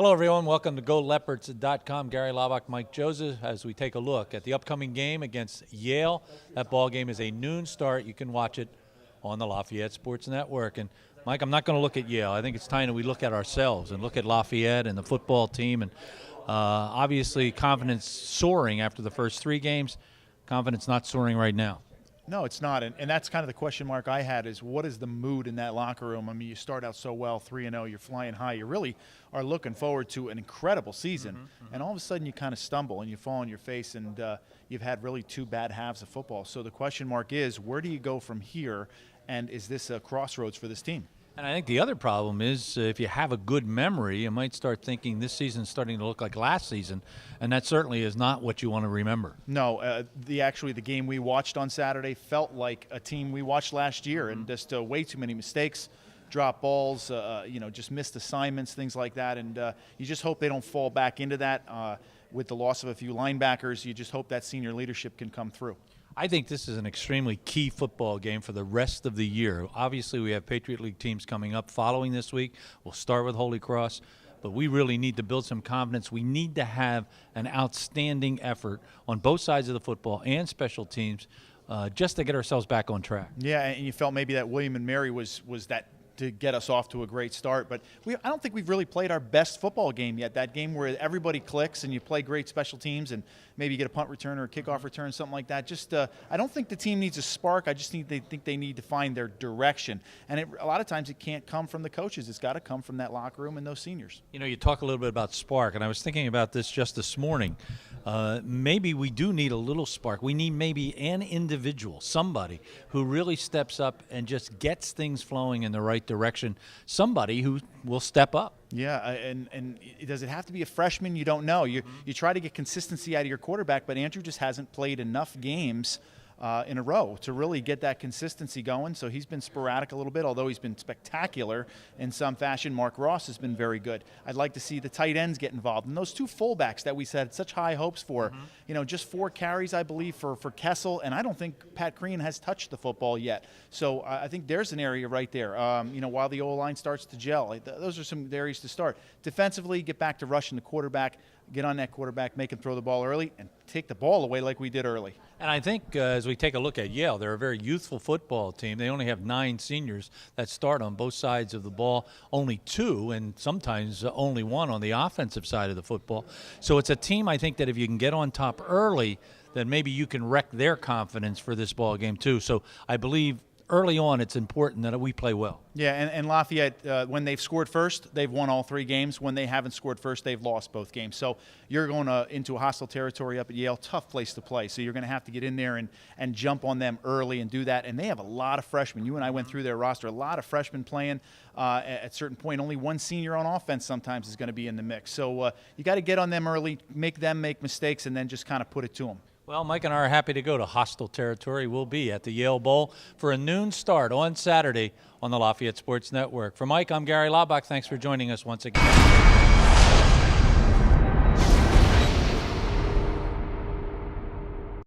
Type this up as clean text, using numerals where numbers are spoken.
Hello, everyone. Welcome to GoLeopards.com. Gary Laubach, Mike Joseph, as we take a look at the upcoming game against Yale. That ball game is a noon start. You can watch it on the Lafayette Sports Network. And, Mike, I'm not going to look at Yale. I think it's time that we look at ourselves and look at Lafayette and the football team. And obviously, confidence soaring after the first three games. Confidence not soaring right now. No, it's not, and that's kind of the question mark I had is what is the mood in that locker room? I mean, you start out so well, 3-0, you're flying high. You really are looking forward to an incredible season, and all of a sudden you kind of stumble and you fall on your face, and you've had really two bad halves of football. So the question mark is, where do you go from here, and is this a crossroads for this team? And I think the other problem is if you have a good memory, you might start thinking this season's starting to look like last season, and that certainly is not what you want to remember. No, the game we watched on Saturday felt like a team we watched last year, and just way too many mistakes, drop balls, just missed assignments, things like that, and you just hope they don't fall back into that. With the loss of a few linebackers, you just hope that senior leadership can come through. I think this is an extremely key football game for the rest of the year. Obviously, we have Patriot League teams coming up following this week. We'll start with Holy Cross, but we really need to build some confidence. We need to have an outstanding effort on both sides of the football and special teams just to get ourselves back on track. Yeah, and you felt maybe that William and Mary was that to get us off to a great start. But I don't think we've really played our best football game yet, that game where everybody clicks and you play great special teams and maybe you get a punt return or a kickoff return, something like that. Just I don't think the team needs a spark. I just think they need to find their direction. And a lot of times it can't come from the coaches. It's got to come from that locker room and those seniors. You know, you talk a little bit about spark, and I was thinking about this just this morning. Maybe we do need a little spark. We need maybe an individual, somebody who really steps up and just gets things flowing in the right direction, somebody who will step up. Yeah, and does it have to be a freshman? You don't know. You try to get consistency out of your quarterback, but Andrew just hasn't played enough games in a row to really get that consistency going. So he's been sporadic a little bit, although he's been spectacular in some fashion. Mark Ross has been very good. I'd like to see the tight ends get involved. And those two fullbacks that we had such high hopes for, just 4 carries, I believe, for Kessel. And I don't think Pat Crean has touched the football yet. So I think there's an area right there. While the O-line starts to gel, those are some areas to start. Defensively, get back to rushing the quarterback. Get on that quarterback, make him throw the ball early, and take the ball away like we did early. And I think as we take a look at Yale, they're a very youthful football team. They only have 9 seniors that start on both sides of the ball, only 2, and sometimes only 1 on the offensive side of the football. So it's a team, I think, that if you can get on top early, then maybe you can wreck their confidence for this ball game too. So I believe early on, it's important that we play well. Yeah, and Lafayette, when they've scored first, they've won all 3 games. When they haven't scored first, they've lost both games. So you're going into a hostile territory up at Yale, tough place to play. So you're going to have to get in there and jump on them early and do that. And they have a lot of freshmen. You and I went through their roster, a lot of freshmen playing. At a certain point, only 1 senior on offense sometimes is going to be in the mix. So you got to get on them early, make them make mistakes, and then just kind of put it to them. Well, Mike and I are happy to go to hostile territory. We'll be at the Yale Bowl for a noon start on Saturday on the Lafayette Sports Network. For Mike, I'm Gary Laubach. Thanks for joining us once again.